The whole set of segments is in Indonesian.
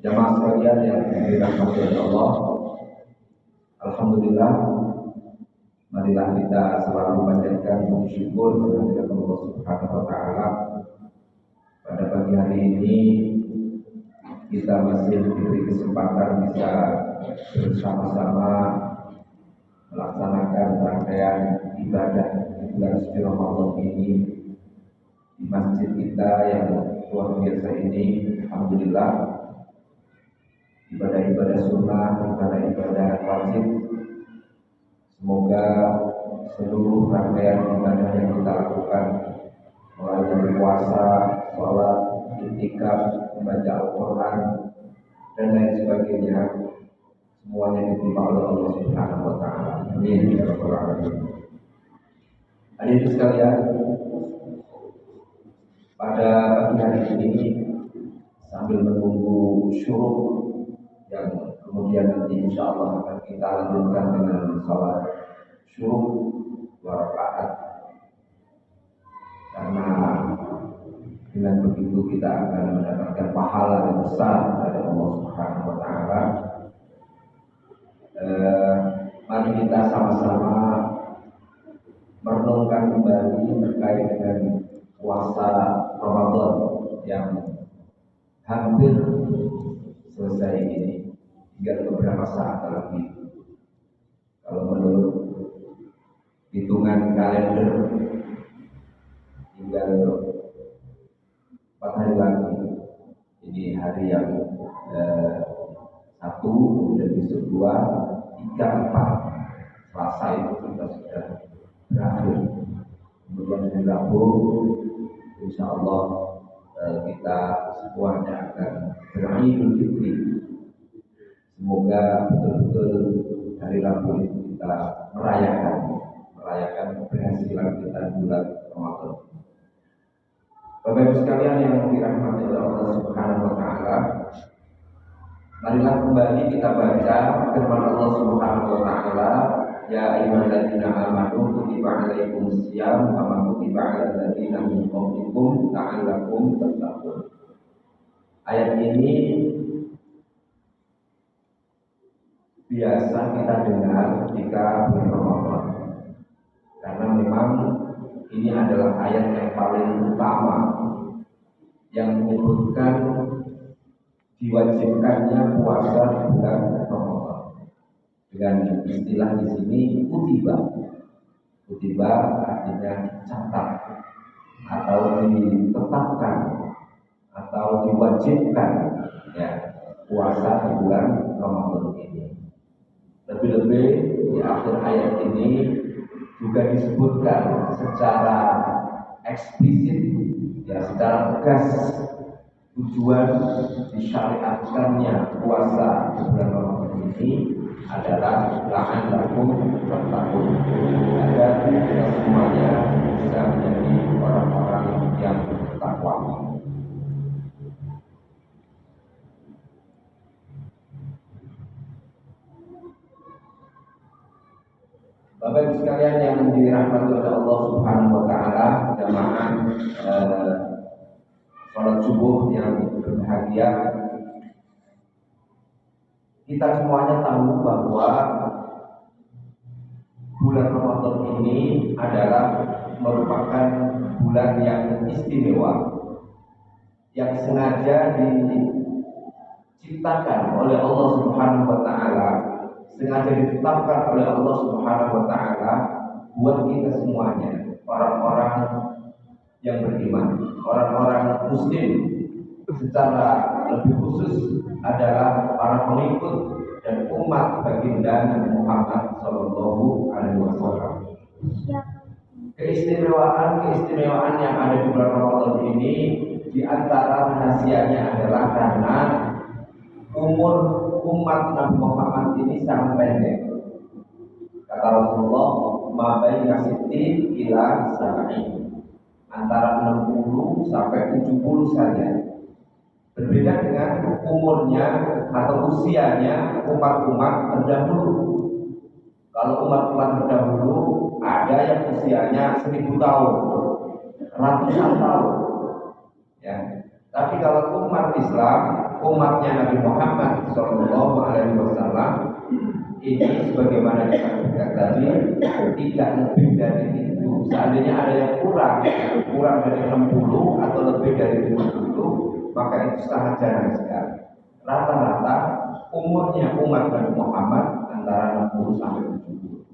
Jamaah sekalian yang dirahmati oleh Allah, alhamdulillah, marilah kita selalu panjatkan puji syukur kehadirat Allah Subhanahu wa taala. Pada pagi hari ini kita masih diberi kesempatan bisa bersama-sama melaksanakan rangkaian ibadah di bulan suci Ramadan ini di masjid kita yang luar biasa ini. Alhamdulillah, ibadah-ibadah sunnah, ibadah-ibadah wajib, semoga seluruh rangkaian ibadah yang kita lakukan, mulai dari puasa, sholat, i'tikaf, membaca Al-Quran, dan lain sebagainya, semuanya diterima oleh Allah Subhanahu wa taala. Amin ya rabbal alamin. Hadirin sekalian, pada pagi hari ini sambil menunggu syuruk yang kemudian nanti insya Allah akan kita lanjutkan dengan sholat syuruk 2 rakaat, karena dengan begitu kita akan mendapatkan pahala yang besar dari Allah Subhanahu wa taala. Mari kita sama-sama merenungkan kembali terkait dengan puasa Ramadan yang hampir selesai ini, tinggal beberapa saat lagi. Kalau menurut hitungan kalender, tinggal 4 hari lagi. Ini hari yang 1, kemudian besok 2, 3, 4. Selasa itu kita sudah berakhir. Kemudian hari Rabu, insya Allah kita semuanya akan beridul fitri. Semoga betul-betul hari Rabu itu kita merayakan keberhasilan kita di bulan Ramadan. Bapak Ibu sekalian yang dirahmati oleh Allah Subhanahu wa taala, marilah kembali kita baca firman Allah Subhanahu wa taala, ya ayyuhalladzina amanu kutiba alaikumus syiyam kama kutiba alal ladzina min qablikum la'allakum tattaqun. Ayat ini biasa kita dengar ketika bulan Ramadan, karena memang ini adalah ayat yang paling utama yang menyebutkan diwajibkannya puasa di bulan Ramadan. Dengan istilah di sini kutiba. Kutiba artinya dicatat atau ditetapkan atau diwajibkan, ya, puasa di bulan Ramadan ini. Lebih-lebih di akhir ayat ini juga disebutkan secara eksplisit, ya, secara tegas tujuan disyariatkannya puasa di bulan Ramadan ini adalah la'allakum tattaqun, agar kita semuanya bisa menjadi orang-orang yang bertakwa. Bapak Ibu sekalian yang dirahmati oleh Allah Subhanahu wa taala, jamaah salat subuh yang berbahagia, kita semuanya tahu bahwa bulan Ramadan ini adalah merupakan bulan yang istimewa, yang sengaja diciptakan oleh Allah Subhanahu wa taala, sengaja ditetapkan oleh Allah Subhanahu wa taala buat kita semuanya, orang-orang yang beriman, orang-orang muslim, secara lebih khusus adalah para pengikut dan umat baginda Nabi Muhammad Sallallahu Alaihi Wasallam. Keistimewaan yang ada di bulan Ramadan ini, di antara rahasianya adalah karena umur umat Nabi Muhammad ini sangat pendek. Kata Rasulullah, ma baina sittin ila sab'in, antara 60 sampai 70 saja. Berbeda dengan umurnya atau usianya umat-umat terdahulu. Kalau umat-umat terdahulu ada yang usianya 1000 tahun, ratusan tahun, ya. Tapi kalau umat Islam, umatnya Nabi Muhammad Shallallahu Alaihi Wasallam ini sebagaimana disebutkan tadi tidak lebih dari itu. Seandainya ada yang kurang dari 60 atau lebih dari 70, maka itu sangat jarang sekali. Rata-rata umurnya umat Nabi Muhammad antara 60 sampai 70.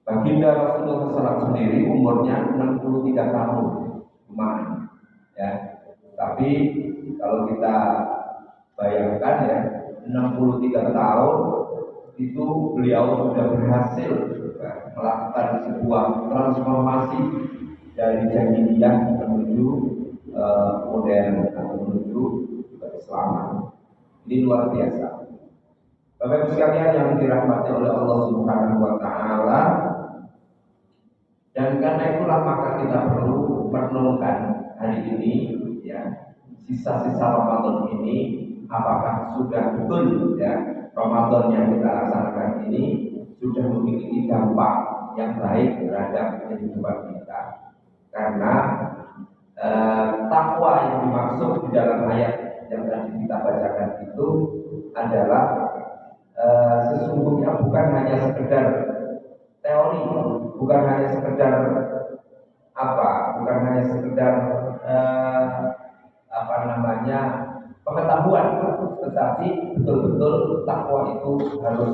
Baginda Rasulullah SAW sendiri umurnya 63 tahun, lumayan, ya. Tapi kalau kita bayangkan ya, 63 tahun itu beliau sudah berhasil melakukan sebuah transformasi dari jahiliyah menuju modern atau menuju keislaman. Ini luar biasa. Bapak Ibu sekalian yang dirahmati oleh Allah Subhanahu wa taala, dan karena itulah maka kita perlu merenungkan hari ini ya, sisa-sisa Ramadan ini apakah sudah betul ya Ramadan yang kita laksanakan ini sudah memiliki dampak yang baik terhadap kehidupan kita. Karena takwa yang dimaksud di dalam ayat yang tadi kita bacakan itu adalah sesungguhnya bukan hanya sekedar teori, bukan hanya sekedar bukan hanya sekedar pengetahuan, tetapi betul-betul takwa itu harus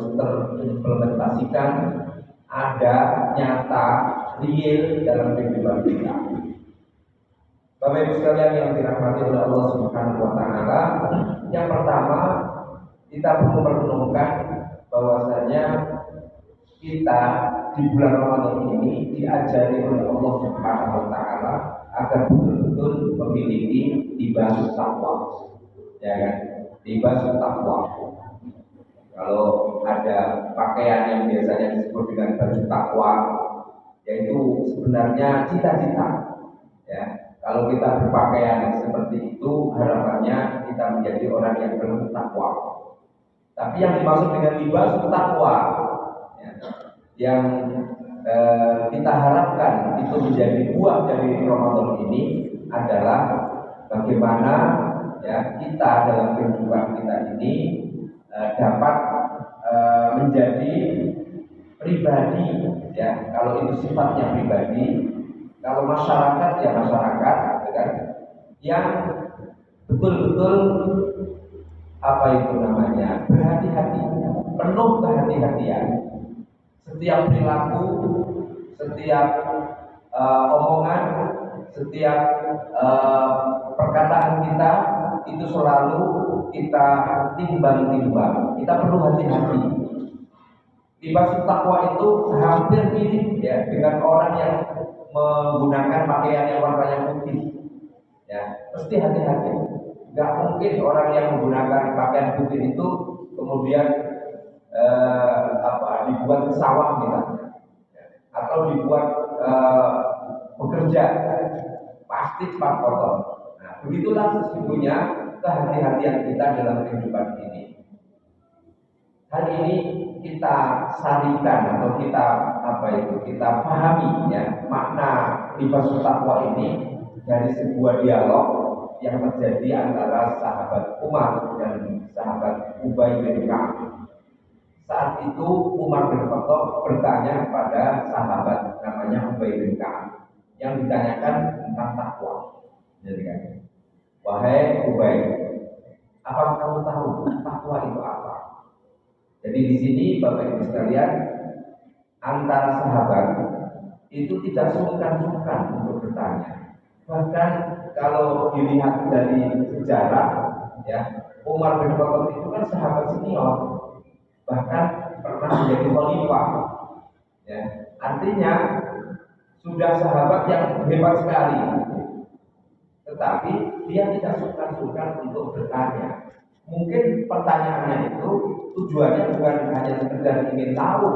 terimplementasikan, ada nyata, real dalam kehidupan kita. Bapak Ibu sekalian yang dirahmati oleh Allah Subhanahu wa taala, yang pertama kita perlu merenungkan bahwasanya kita di bulan Ramadan ini diajari oleh Allah Subhanahu wa taala agar betul-betul memiliki libas takwa. Ya kan? Libas takwa. Kalau ada pakaian yang biasanya disebut dengan baju takwa, yaitu sebenarnya cita-cita. Ya, kalau kita berpakaian seperti itu, harapannya kita menjadi orang yang penuh takwa. Tapi yang dimaksud dengan libas takwa, ya, yang kita harapkan itu menjadi buah dari Ramadan ini adalah bagaimana ya kita dalam kehidupan kita ini dapat menjadi pribadi, ya. Kalau itu sifatnya pribadi, kalau masyarakat ya masyarakat, gitu kan, yang betul-betul berhati-hati, penuh kehati-hatian. Setiap perilaku, setiap omongan, setiap perkataan kita itu selalu kita timbang-timbang. Kita perlu hati-hati. Libas takwa itu hampir mirip ya dengan orang yang menggunakan pakaian yang warnanya putih. Ya, mesti hati-hati. Gak mungkin orang yang menggunakan pakaian putih itu kemudian dibuat ke sawah misalnya, atau dibuat bekerja, pasti cepat kotor. Nah, begitulah sesungguhnya kehati-hatian kita dalam kehidupan ini. Hal ini kita sarikan atau kita pahami ya makna libas takwa ini dari sebuah dialog yang terjadi antara sahabat Umar dan sahabat Ubay bin Ka'ab. Saat itu Umar bin Khattab bertanya kepada sahabat namanya Ubay bin Ka'ab yang ditanyakan tentang takwa. Jadi kan, wahai Ubay, apa kamu tahu takwa itu apa? Jadi di sini Bapak Ibu sekalian, antara sahabat itu tidak sungkan-sungkan untuk bertanya. Bahkan kalau dilihat dari sejarah, ya, Umar bin Khattab itu kan sahabat senior, bahkan pernah menjadi khalifah. Ya, artinya sudah sahabat yang hebat sekali. Tetapi dia tidak sungkan-sungkan untuk bertanya. Mungkin pertanyaannya itu tujuannya bukan hanya sekedar ingin tahu,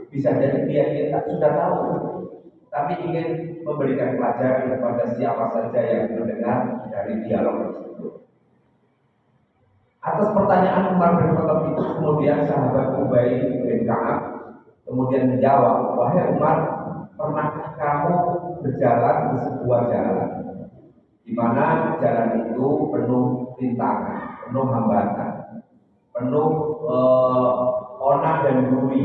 bisa jadi dia sudah tahu, tapi ingin memberikan pelajaran kepada siapa saja yang mendengar dari dialog tersebut. Atas pertanyaan Umar bin Khattab itu kemudian sahabat Ubay bin Ka'ab kemudian menjawab, wahai Umar, pernahkah kamu berjalan di sebuah jalan? di mana jalan itu penuh rintangan, penuh hambatan, penuh onak dan duri.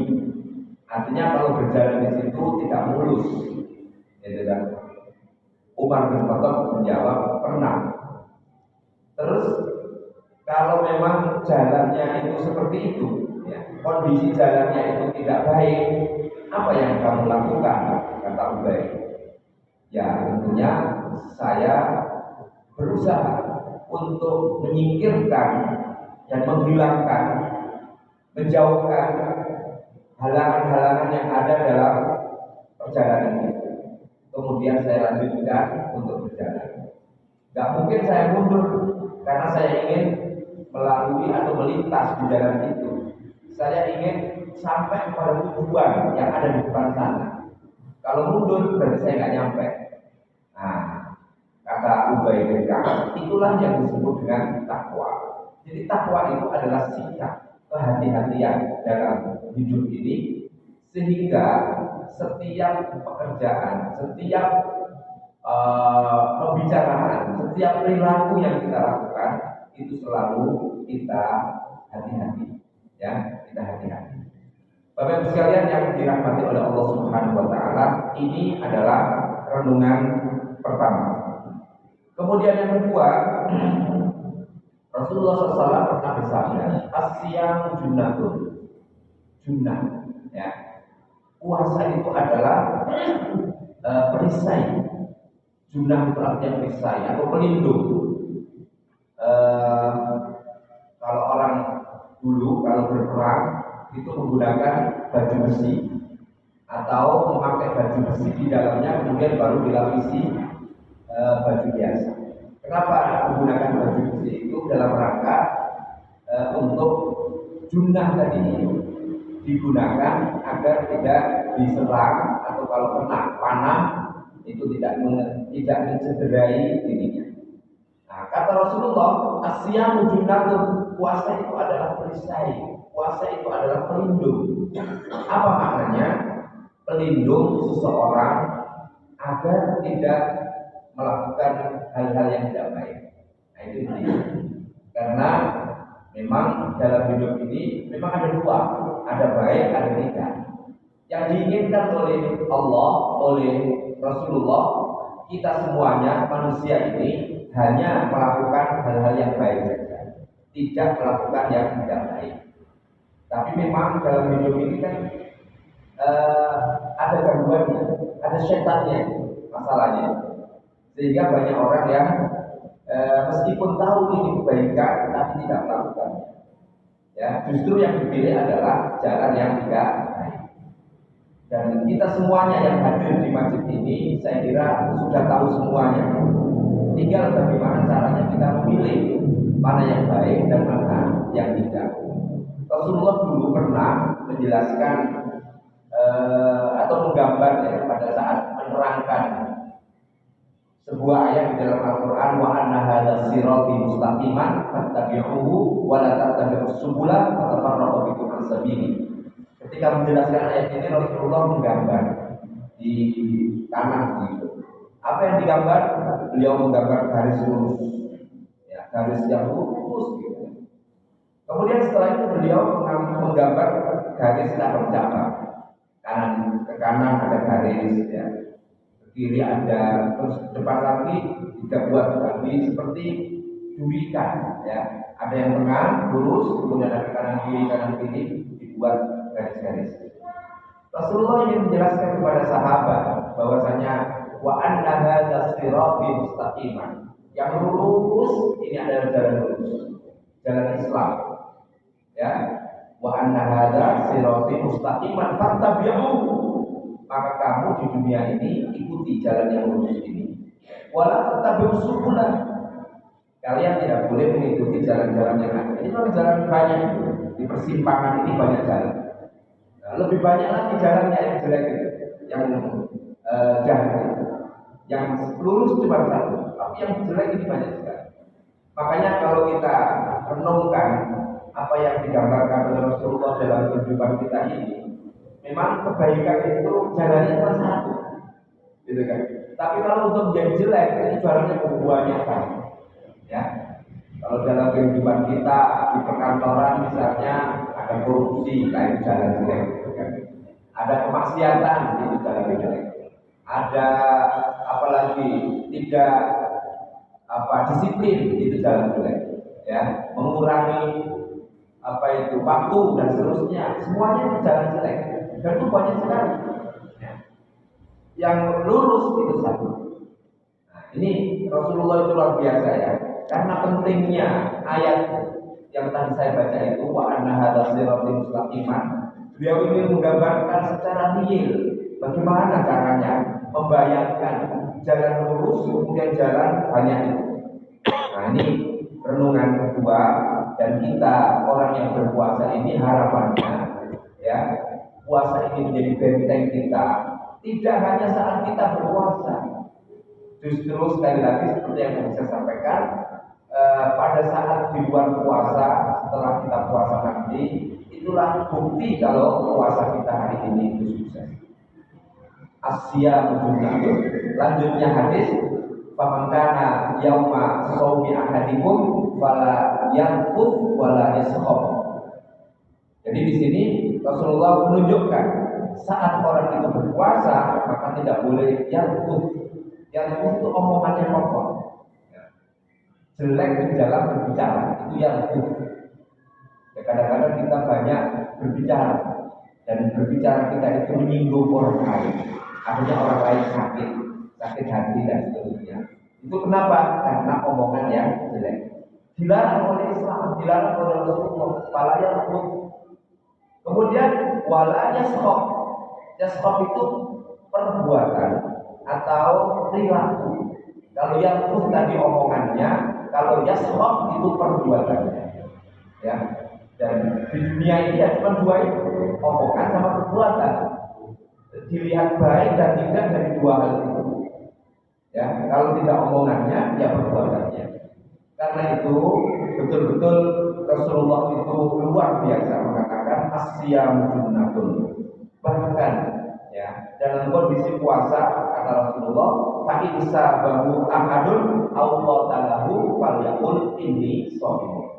Artinya kalau berjalan di situ tidak mulus, gitu kan? Umar bin Khattab menjawab, pernah. Terus kalau memang jalannya itu seperti itu, ya, kondisi jalannya itu tidak baik, apa yang kamu lakukan? Kata Ubay. Ya tentunya saya berusaha untuk menyingkirkan dan menghilangkan, menjauhkan halangan-halangan yang ada dalam perjalanan itu. Kemudian saya lanjutkan untuk berjalan. Gak mungkin saya mundur karena saya ingin melalui atau melintas di jalan itu. Saya ingin sampai kepada tujuan yang ada di depan sana. Kalau mundur berarti saya nggak nyampe. Nah, kata Ubay bin Ka'ab, itulah yang disebut dengan takwa. Jadi takwa itu adalah sikap kehati-hatian dalam hidup ini, sehingga setiap pekerjaan, setiap pembicaraan, setiap perilaku yang kita lakukan itu selalu kita hati-hati, ya, kita hati-hati. Bapak Ibu sekalian yang dirahmati oleh Allah Subhanahu wa taala, ini adalah renungan pertama. Kemudian yang kedua, Rasulullah SAW pernah bersabda, "As-siyam junnatun." Junnah, ya. Puasa itu adalah perisai. Junnah itu artinya perisai atau pelindung. Kalau orang dulu kalau berperang itu menggunakan baju besi atau memakai baju besi di dalamnya, kemudian baru dilapisi baju biasa. Kenapa menggunakan baju besi itu? Dalam rangka untuk junnah tadi digunakan agar tidak diserang atau kalau kena panah itu tidak mencederai dirinya. Nah, kata Rasulullah, "Asyamu junnatun." Puasa itu adalah perisai, puasa itu adalah pelindung. Apa maknanya? Pelindung seseorang agar tidak melakukan hal-hal yang tidak baik. Nah, itu intinya. Karena memang dalam hidup ini memang ada dua, ada baik, ada tidak. Yang diinginkan oleh Allah, oleh Rasulullah, kita semuanya manusia ini hanya melakukan hal-hal yang baik saja, tidak melakukan yang tidak baik. Tapi memang dalam hidup ini kan ada gangguannya, ada setannya, masalahnya. Sehingga banyak orang yang meskipun tahu ini kebaikan tapi tidak melakukannya. Ya, justru yang dipilih adalah jalan yang tidak baik. Dan kita semuanya yang hadir di masjid ini, saya kira sudah tahu semuanya. Tinggal bagaimana caranya kita memilih mana yang baik dan mana yang tidak. Rasulullah dulu pernah menjelaskan atau menggambar ya, pada saat menerangkan sebuah ayat di dalam Al-Quran, wa anna hadza sirati mustaqiman fattabi'uhu wa la tattabi'us subula fatafarraqu bikum an sabili. Ketika menjelaskan ayat ini, Rasulullah menggambar di tanah gitu. Apa yang digambar? Beliau menggambar garis lurus, ya, garis yang lurus gitu. Kemudian setelah itu beliau menggambar garis cabang-cabang. Kanan ke kanan ada garis, ya, kiri ada, terus depan lagi tidak buat lagi seperti durikan, ya, ada yang tengah lurus, kemudian ada kanan kiri dibuat garis-garis. Rasulullah ingin menjelaskan kepada sahabat bahwasanya wa anna hadza sirati mustaqiman, yang lurus ini adalah jalan lurus, jalan Islam, ya. Wa anna hadza sirati mustaqiman fattabi'uhu, maka kamu di dunia ini ikuti jalan yang lurus ini. Wala tattabi'us subula, kalian tidak boleh mengikuti jalan-jalan yang ada. Ini memang jalan banyak, di persimpangan ini banyak jalan. Nah, lebih banyak lagi jalannya yang jelek itu, yang jahat, yang lurus cuma satu, tapi yang jelek ini banyak sekali. Makanya kalau kita renungkan apa yang digambarkan oleh Rasulullah dalam kehidupan kita ini, memang kebaikan itu jalannya cuma satu, gitu kan? Tapi kalau untuk menjadi jelek itu jalannya kebanyakan. Ya, kalau dalam kehidupan kita di perkantoran misalnya ada korupsi, nah itu jalan jelek. Ada kemaksiatan, itu jalan jelek. Ada apalagi tidak disiplin, itu jalan jelek. Ya, mengurangi waktu dan seterusnya, semuanya itu jalan jelek. Dan itu banyak sekali. Ya. Yang lurus itu satu. Nah, ini Rasulullah itu luar biasa ya. Karena pentingnya ayat yang tadi saya baca itu wa anna hadza siratal mustaqiman. Beliau ingin menggambarkan secara real bagaimana caranya membayangkan jalan lurus kemudian jalan banyak itu. Nah, ini renungan kedua, dan kita orang yang berpuasa ini harapannya ya, puasa ini menjadi benteng kita tidak hanya saat kita berpuasa. Justru sekali lagi seperti yang saya sampaikan, pada saat di luar puasa, setelah kita puasa nanti, itulah bukti kalau puasa kita hari ini itu sukses. Asya mujunnatul. Lanjutnya hadis, "Famangkana yauma shaumi ahadikum fala yanfud wala yaskhab." Jadi di sini Rasulullah menunjukkan saat orang itu berpuasa maka tidak boleh yanfud. Yanfud itu omongannya kotor. Jelek di dalam berbicara, itu yanfud. Ya, kadang-kadang kita banyak berbicara dan berbicara kita itu menyinggung orang lain. Akhirnya orang lain sakit hati dan seterusnya. Itu kenapa? Karena omongan yang jelek. Dilarang oleh Islam, dilarang oleh Rasulullah. Falaya pun. Kemudian wala yaskhab. Yaskhab itu perbuatan atau perilaku. Kalau yang tadi omongannya, kalau yaskhab itu perbuatannya. Ya. Dan di dunia ini ya cuma dua itu, omongan sama perbuatan. Dilihat baik dan tidak dari dua hal itu. Ya, kalau tidak omongannya, ya perbuatannya. Karena itu betul-betul Rasulullah itu luar biasa mengatakan asyamu junnatun. Bahkan ya dalam kondisi puasa kata Rasulullah, fa insa bahu ahadun Allah talahu falyaqul inni shaim.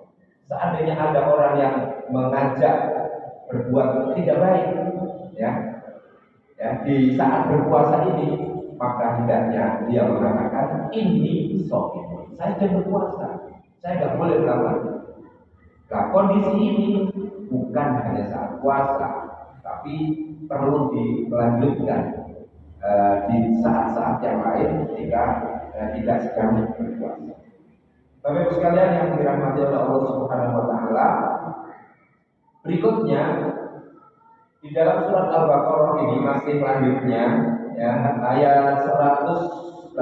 Seandainya ada orang yang mengajak berbuat tidak baik, ya di saat berpuasa ini, maka hendaknya dia mengatakan ini shaim. Saya sedang berpuasa, saya tidak boleh melakukan. Nah, kondisi ini bukan hanya saat puasa, tapi perlu dilanjutkan di saat-saat yang lain ketika tidak sedang berpuasa. Bapak Ibu sekalian yang dirahmati oleh Allah Subhanahu wa taala, berikutnya di dalam surat Al-Baqarah ini masih lanjutnya ya, ayat 186,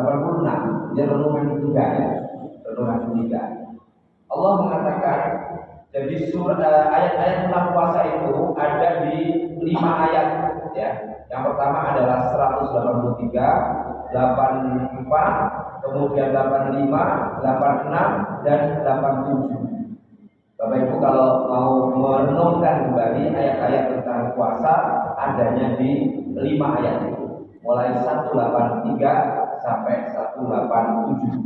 dia renungan ketiga ya, renungan ketiga. Allah mengatakan, jadi ayat-ayat tentang puasa itu ada di 5 ayat ya. Yang pertama adalah 183, 84, kemudian 85, 86 dan 87. Bapak Ibu kalau mau merenungkan kembali ayat-ayat tentang puasa adanya di 5 ayat itu. Mulai 183 sampai 187.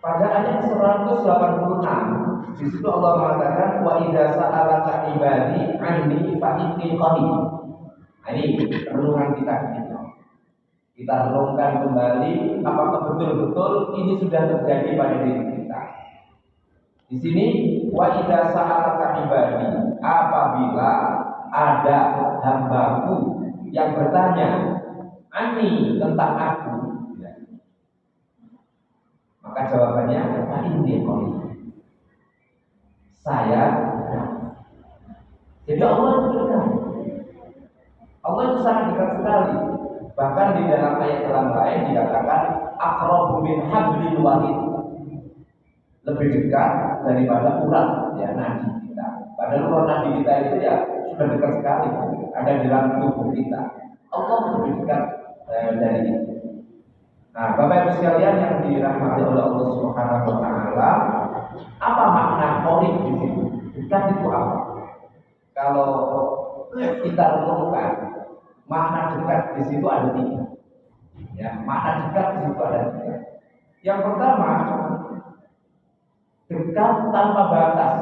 Pada ayat 186 di situ Allah mengatakan wa idza sa'alaka ibadi anni fa inni qarib. Ini renungan kita ketika kita renungkan kembali apakah betul-betul ini sudah terjadi pada diri kita. Di sini wa idza sa'alaka ibadi, apabila ada hambaku yang bertanya anni tentang aku, maka jawabannya inni qarib. Saya. Jadi Allah itu dekat. Allah itu sangat dekat sekali. Bahkan di dalam ayat yang lain dikatakan aqrabu min hablil warid. Lebih dekat daripada urat ya nadi kita. Padahal urat nadi kita itu ya sudah dekat sekali, ada di dalam tubuh kita. Allah lebih dekat dari itu. Nah, Bapak Ibu sekalian yang dirahmati oleh Allah Subhanahu wa taala, apa makna qarib di situ? Dekat itu apa? Kalau kita renungkan, makna dekat di situ ada 3. Ya, makna dekat di situ ada tiga. Yang pertama, dekat tanpa batas.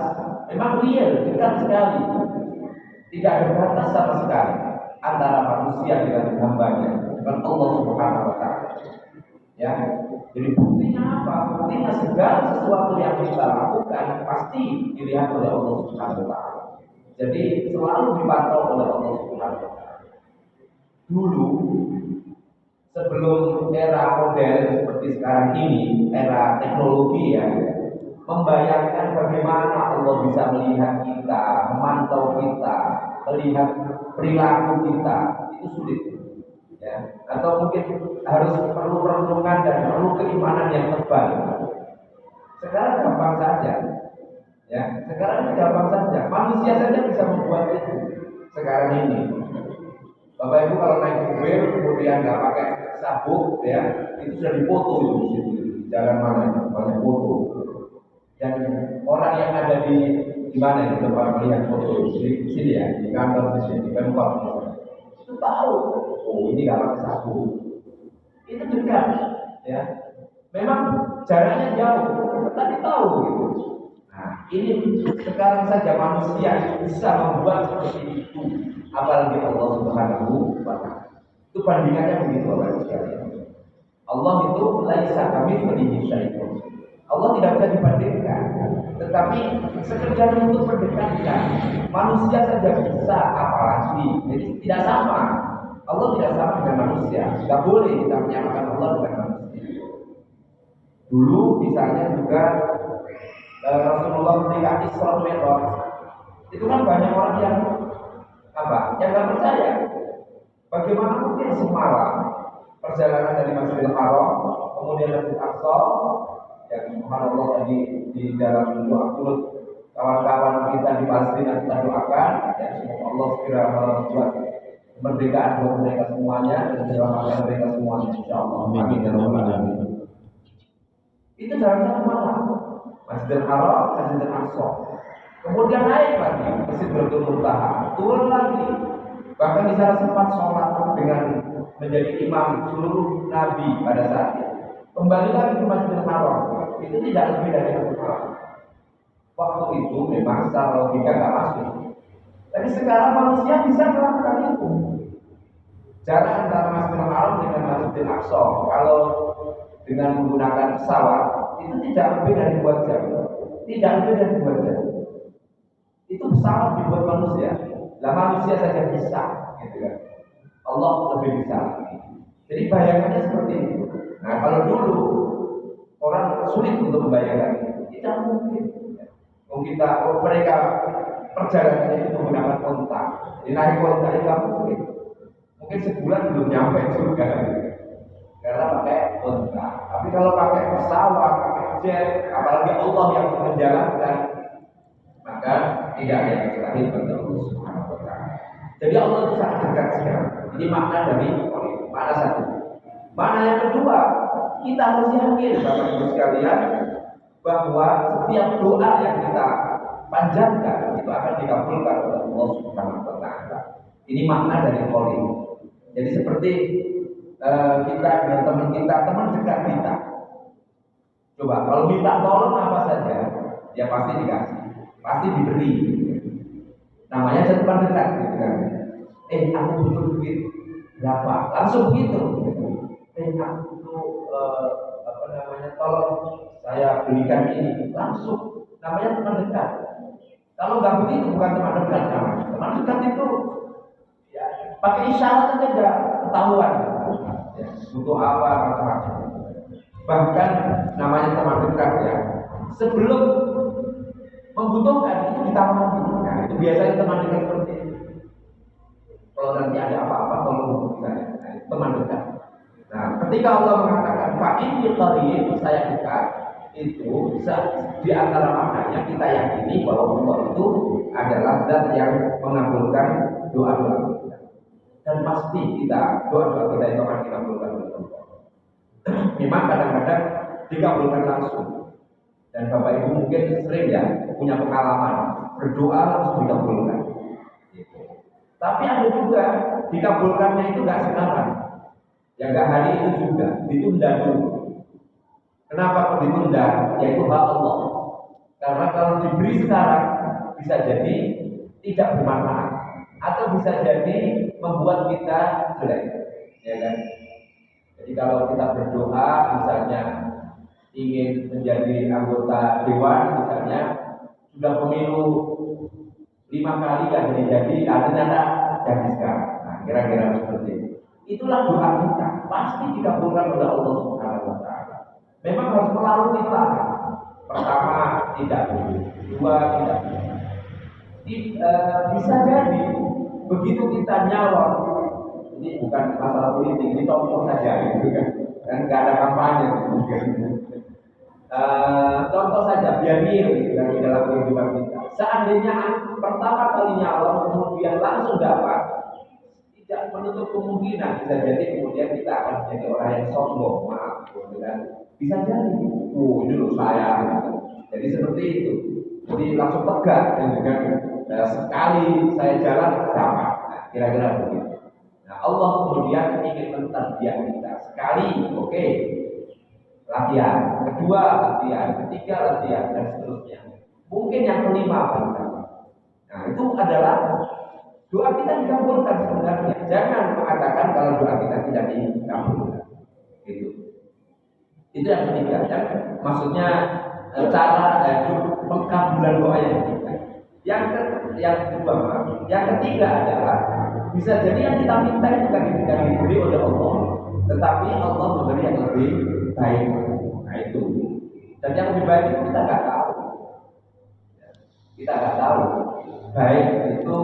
Memang real, dekat sekali. Tidak ada batas sama sekali antara manusia dengan hambanya, dengan Allah Subhanahu wa Ta'ala. Ya, jadi buktinya apa? Buktinya segala sesuatu yang kita lakukan pasti dilihat oleh Allah Subhanahu wa Ta'ala. Jadi selalu dipantau oleh Allah Subhanahu wa Ta'ala. Dulu sebelum era modern seperti sekarang ini, era teknologi ya, membayangkan bagaimana Allah bisa melihat kita, memantau kita, melihat perilaku kita, itu sulit. Ya. Atau mungkin harus perlu perenungan dan perlu keimanan yang tebal. Sekarang gampang saja. Ya, sekarang gampang saja. Manusia saja bisa membuat itu. Sekarang ini, Bapak Ibu kalau naik mobil kemudian nggak pakai sabuk, ya, itu sudah dipoto itu di situ. Jalan mana banyak foto. Dan orang yang ada di mana itu tempat melihat foto di sini ya, di kantor di sini, di tempat itu tahu. Oh ini nggak pakai sabuk. Itu dekat, ya. Memang jaraknya jauh, tetapi tahu gitu. Nah, ini sekarang saja manusia bisa membuat seperti itu, apalagi Allah Subhanahu wa Ta'ala. Itu bandingannya begitu, Bapak sekalian. Allah itu laisa kamitslihi syai'un. Allah tidak bisa dibandingkan, tetapi sekedar untuk mendekatkan manusia saja bisa, apalagi jadi tidak sama. Allah tidak sama dengan manusia. Tidak boleh kita menyamakan Allah dengan manusia. Dulu misalnya juga Rasulullah ketika Isra Mi'raj, itu kan banyak orang yang yang nggak percaya. Bagaimana mungkin semalam perjalanan dari Masjidil Haram kemudian Masjidil Aqsa, yang subhanallah tadi di dalam doa kunut kawan-kawan kita di Palestina kita doakan, ya semoga Allah segera membuat kemerdekaan buat mereka semuanya dan menyelamatkan mereka semuanya, insyaallah. Amin ya rabbal alamin. Itu dalam satu malam. Masjidil Haram, Masjidil Aqsa. Kemudian naik lagi ke Sidratul Muntaha, turun lagi. Bahkan di sana sempat sholat dengan menjadi imam seluruh nabi pada saat itu. Kembali lagi ke Masjidil Haram. Itu tidak lebih dari satu malam. Waktu itu memang secara logika nggak masuk. Tapi sekarang manusia bisa melakukan itu. Jarak antara Masjidil Haram dengan Masjidil Aqsa, kalau dengan menggunakan pesawat itu tidak lebih dari 2 jam. Tidak lebih dari 2 jam. Itu pesawat dibuat manusia. Lah manusia saja bisa, gitu kan. Allah lebih bisa. Jadi bayangannya seperti itu. Nah kalau dulu orang sulit untuk membayangkan itu, tidak mungkin. Mereka perjalanannya itu menggunakan onta. Jadi naik onta itu tidak mungkin. Mungkin sebulan belum nyampe juga. Karena pakai onta. Tapi kalau pakai pesawat, pakai jet, apalagi Allah yang menjalankan, maka tidak ada yang mustahil bagi Allah Subhanahu wa Ta'ala. Jadi Allah itu sangat dekat sekali. Ini makna dari makna satu. Makna yang kedua, kita harus yakin Bapak Ibu sekalian bahwa setiap doa yang kita panjatkan itu akan dikabulkan oleh Allah Subhanahu wa Ta'ala. Ini makna dari qaul. Jadi seperti kita dengan teman kita, teman dekat kita. Coba kalau minta tolong apa saja, ya pasti dikasih, pasti diberi. Namanya teman dekat, gitu kan. Aku butuh duit berapa? Langsung begitu. Aku butuh tolong saya belikan ini, langsung. Namanya teman dekat. Kalau nggak begitu bukan teman dekat, namanya. Teman dekat itu ya pakai isyarat saja ketahuan. Ya, butuh apa macam-macam. Bahkan namanya teman dekat ya. Sebelum membutuhkan itu ditawari. Nah, itu biasanya teman dekat seperti itu. Kalau nanti ada apa-apa tolong saya. Nah, itu teman dekat. Nah, ketika Allah mengatakan fa'inni qarib, saya dekat, itu di antara maknanya kita yakini bahwa Allah itu adalah zat yang mengabulkan doa-doa kita. Dan pasti doa-doa kita itu akan dikabulkan oleh Allah. Memang kadang-kadang dikabulkan langsung. Dan Bapak Ibu mungkin sering ya punya pengalaman berdoa langsung dikabulkan. Tapi ada juga dikabulkannya itu nggak sekarang. Ya nggak hari itu juga, ditunda dulu. Kenapa kok ditunda? Yaitu hak Allah. Karena kalau diberi sekarang bisa jadi tidak bermanfaat atau bisa jadi membuat kita jelek, ya kan? Jadi kalau kita berdoa misalnya ingin menjadi anggota dewan misalnya sudah pemilu 5 kali gak jadi ternyata jadi sekarang. Nah, kira-kira seperti itu. Itulah doa kita pasti dikabulkan oleh Allah Subhanahu Wa Taala. Memang harus melalui tantangan. Pertama tidak boleh, dua tidak boleh. Bisa jadi begitu kita nyalon, ini bukan masalah politik, ini contoh saja, gitu kan nggak ada kampanye. Contoh saja biar real gitu kan di dalam kehidupan kita. Seandainya pertama kali nyalon kemudian langsung dapat, tidak menutup kemungkinan bisa jadi kemudian kita akan menjadi orang yang sombong, maaf, gitu kan. Bisa jadi, ini loh saya. Gitu. Jadi seperti itu. Jadi langsung tegak, gitu kan. Nah, sekali saya jalan dapat, nah, kira-kira begitu. Nah, Allah kemudian ingin mentarbiah kita sekali, oke. Latihan, kedua latihan, ketiga latihan, dan seterusnya. Mungkin yang kelima bahkan. Nah, itu adalah doa kita dikabulkan sebenarnya. Jangan mengatakan kalau doa kita tidak dikabulkan. Itu yang ketiga. Dan maksudnya cara pengkabulan doa yang ketiga. Yang kedua, yang ketiga adalah bisa jadi yang kita minta itu kan diberi oleh Allah, tetapi Allah memberi yang lebih baik. Nah itu. Dan yang lebih baik itu kita nggak tahu. Kita nggak tahu. Baik itu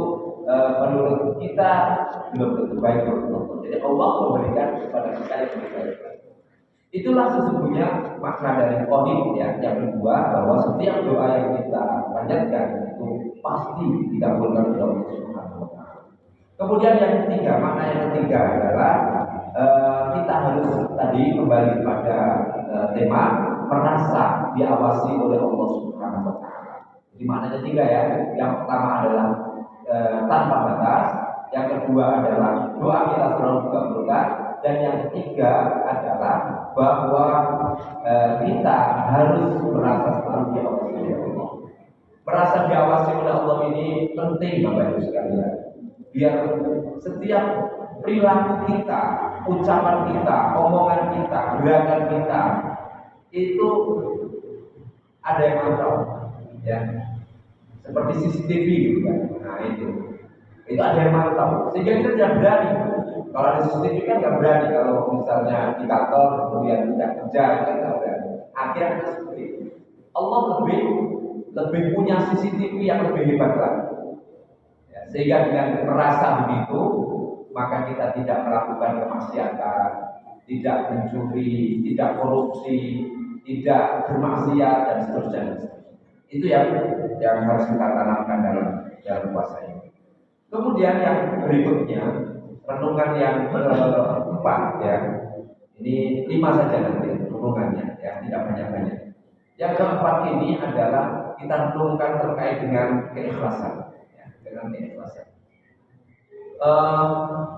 menurut kita belum tentu baik menurut Allah. Jadi Allah memberikan kepada kita yang lebih baik. Itulah sesungguhnya makna dari qadim ya. Yang kedua bahwa setiap doa yang kita panjatkan itu pasti dikabulkan oleh Allah Subhanahu wa taala. Kemudian yang ketiga, makna yang ketiga adalah kita harus tadi kembali pada tema merasa diawasi oleh Allah Subhanahu wa taala. Jadi maknanya tiga ya. Yang pertama adalah tanpa batas, yang kedua adalah doa kita selalu dikabulkan, dan yang ketiga adalah bahwa kita harus merasa selalu diawasi oleh Allah. Merasa diawasi oleh Allah ini penting Bapak Ibu sekalian. Biar setiap perilaku kita, ucapan kita, omongan kita, gerakan kita itu ada yang mantau, ya. Seperti CCTV gitu kan. Nah itu ada yang mantau. Sehingga kita tidak berani. Kalau ada CCTV kan nggak berani. Kalau misalnya di kantor kemudian tidak kerja kan nggak berani. Akhirnya seperti itu. Allah lebih punya CCTV yang lebih hebat lagi. Ya, sehingga dengan merasa begitu, maka kita tidak melakukan kemaksiatan, tidak mencuri, tidak korupsi, tidak bermaksiat dan seterusnya. Itu yang harus kita tanamkan dalam puasa ini. Kemudian yang berikutnya, renungan yang keempat ya. Ini 5 saja nanti renungannya ya, tidak banyak-banyak. Yang keempat ini adalah kita renungkan terkait dengan keikhlasan ya, dengan keikhlasan.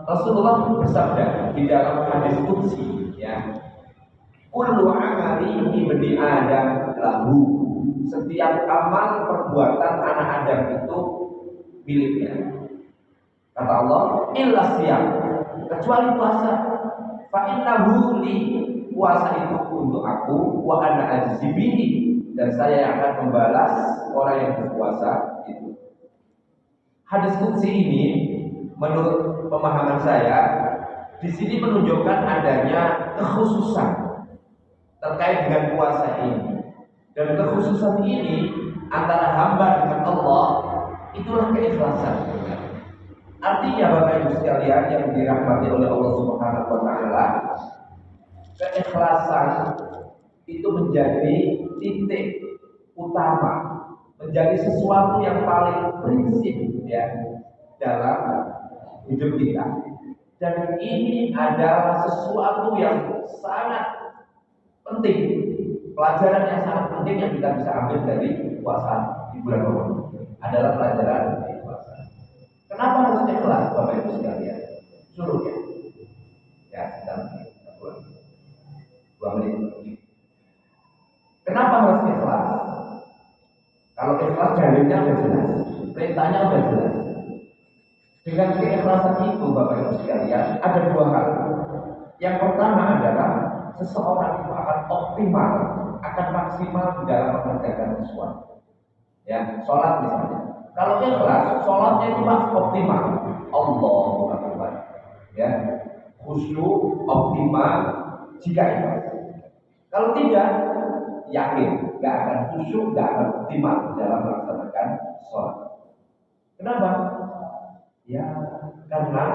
Rasulullah bersabda di dalam hadis qudsi ya, kullu amali ibni Adam lahu. Setiap amal perbuatan anak Adam itu miliknya. Kata Allah, illa siyam, kecuali puasa. Fa innahu li, puasa itu untuk aku, wa ana ajzi bihi, dan saya akan membalas orang yang berpuasa itu. Hadis qudsi ini menurut pemahaman saya di sini menunjukkan adanya kekhususan terkait dengan puasa ini. Dan kekhususan ini antara hamba dengan Allah itulah keikhlasan. Artinya Bapak Ibu sekalian yang dirahmati oleh Allah Subhanahu wa taala, keikhlasan itu menjadi titik utama, menjadi sesuatu yang paling prinsip ya dalam hidup kita. Dan ini adalah sesuatu yang sangat penting, pelajaran yang sangat penting yang kita bisa ambil dari puasa di bulan Ramadan adalah pelajaran puasa. Kenapa harus ikhlas Bapak Ibu sekalian? Suruh ya. Ya, sedang. 2 menit. Kenapa harus ikhlas? Kalau ikhlas dalilnya sudah jelas, perintahnya sudah jelas. Dengan keikhlasan itu Bapak Ibu sekalian ada 2 hal. Yang pertama adalah seseorang itu akan optimal, akan maksimal di dalam mengerjakan sesuatu. Ya, sholat misalnya. Kalau ikhlas, sholatnya itu optimal. Allahu Akbar. Ya, khusyuk optimal jika ikhlas. Kalau tidak, yakin nggak akan khusyuk, nggak akan optimal dalam melaksanakan sholat. Kenapa? Ya, karena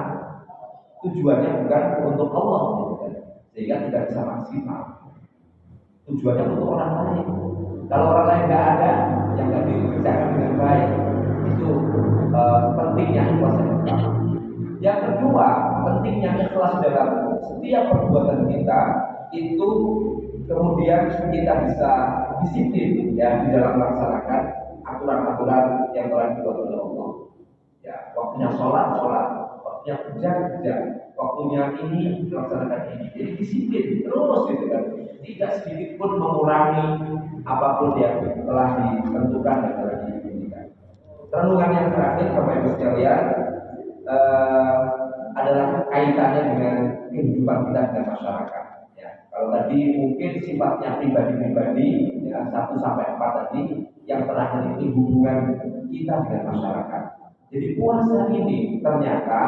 tujuannya bukan untuk Allah, gitu kan. Sehingga tidak bisa maksimal. Tujuannya untuk orang lain. Kalau orang lain nggak ada, yang nggak dikerjakan dengan baik, itu pentingnya ikhlas yang pertama. Yang kedua, pentingnya ikhlas dalam setiap perbuatan kita itu kemudian kita bisa disiplin ya di dalam melaksanakan aturan-aturan yang telah dibuat oleh Allah. Ya, waktunya sholat, waktunya kerja, waktunya ini melaksanakan ini. Jadi disiplin terus gitu kan. Tidak sedikit pun mengurangi apapun yang telah ditentukan dan telah diinginkan. Renungan yang terakhir Bapak Ibu sekalian adalah kaitannya dengan kehidupan kita dengan masyarakat. Ya, kalau tadi mungkin sifatnya pribadi-pribadi, ya 1 sampai 4 tadi, yang terakhir ini hubungan kita dengan masyarakat. Jadi puasa ini ternyata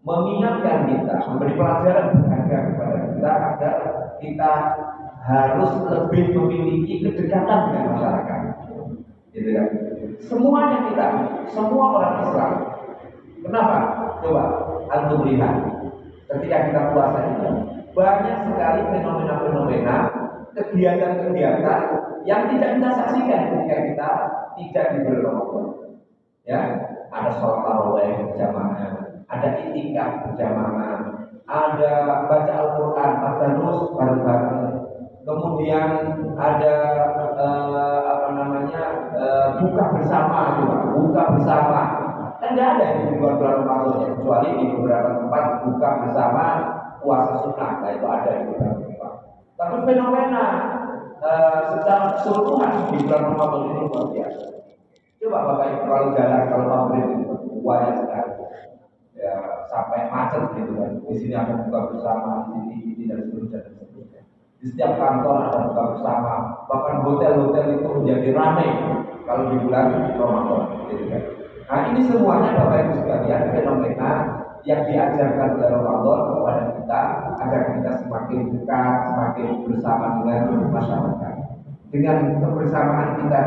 mengingatkan kita, memberi pelajaran berharga kepada kita agar kita harus lebih memiliki kedekatan dengan masyarakat. Gitu kan? Semuanya kita, semua orang Islam. Kenapa? Coba antum lihat. Ketika kita puasa itu banyak sekali fenomena-fenomena, kegiatan-kegiatan yang tidak kita saksikan ketika kita tidak di bulan Ramadan. Ya, ada sholat tarawih berjamaah, ada i'tikaf berjamaah, ada baca Al-Quran, tadarus bareng-bareng, kemudian ada buka bersama juga, buka bersama. Kan nggak ada di luar bulan Ramadan, kecuali di beberapa tempat buka bersama puasa sunnah, nah itu ada di beberapa tempat. Tapi fenomena secara keseluruhan di bulan Ramadan ini luar biasa. Coba Bapak Ibu kalau jalan, kalau pabrik itu banyak sekali, ya sampai macet gitu kan. Di sini ada buka bersama, di sini dan seterusnya. Di setiap kantor ada buka bersama, bahkan hotel-hotel itu menjadi ramai kalau di bulan Ramadan, gitu kan. Nah ini semuanya Bapak Ibu sekalian fenomena yang diajarkan oleh Ramadan kepada kita agar kita semakin dekat, semakin bersama dengan masyarakat. Dengan kebersamaan kita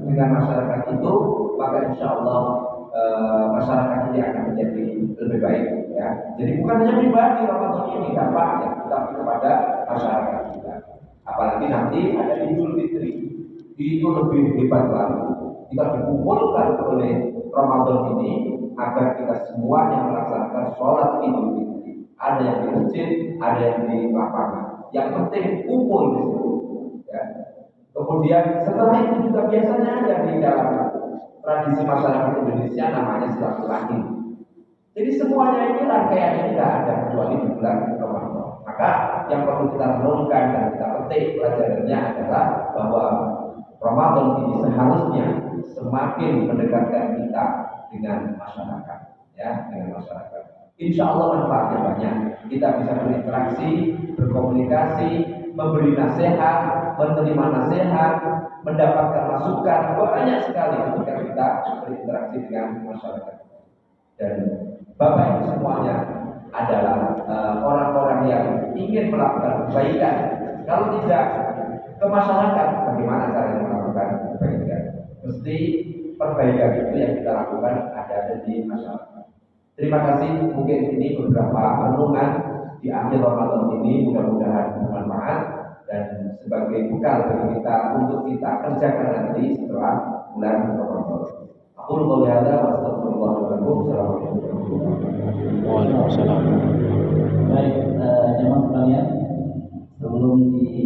dengan masyarakat itu, maka insya Allah masyarakat ini akan menjadi lebih baik. Ya. Jadi bukan hanya pribadi Ramadan ini dampaknya, tetapi kepada masyarakat kita. Apalagi nanti ada Idul Fitri, itu lebih hebat lagi. Kita dikumpulkan oleh Ramadan ini agar kita semuanya melaksanakan sholat Idul Fitri. Ada yang di masjid, ada yang di lapangan. Yang penting kumpul di situ. Ya. Kemudian setelah itu juga biasanya ada di dalam tradisi masyarakat Indonesia namanya silaturahmi. Jadi semuanya ini rangkaiannya tidak ada kecuali di bulan Ramadan. Maka yang perlu kita renungkan dan kita petik pelajarannya adalah bahwa Ramadan ini seharusnya semakin mendekatkan kita dengan masyarakat, ya, dengan masyarakat. Insya Allah manfaatnya banyak. Kita bisa berinteraksi, berkomunikasi, memberi nasihat, menerima nasihat, mendapatkan masukan, banyak sekali ketika kita berinteraksi dengan masyarakat. Dan Bapak Ibu semuanya adalah orang-orang yang ingin melakukan kebaikan. Kalau tidak ke masyarakat, bagaimana cara melakukan kebaikan? Mesti perbaikan itu yang kita lakukan ada di masyarakat. Terima kasih. Mungkin ini beberapa renungan di akhir Ramadan ini, mudah-mudahan bermanfaat dan sebagai bekal bagi kita untuk kita kerjakan nanti setelah bulan Ramadan. Aku qouli hadza wa astaghfirullah wa lakum. Assalamualaikum warahmatullahi wabarakatuh. Waalaikumsalam. Baik, jemaah sekalian, sebelum di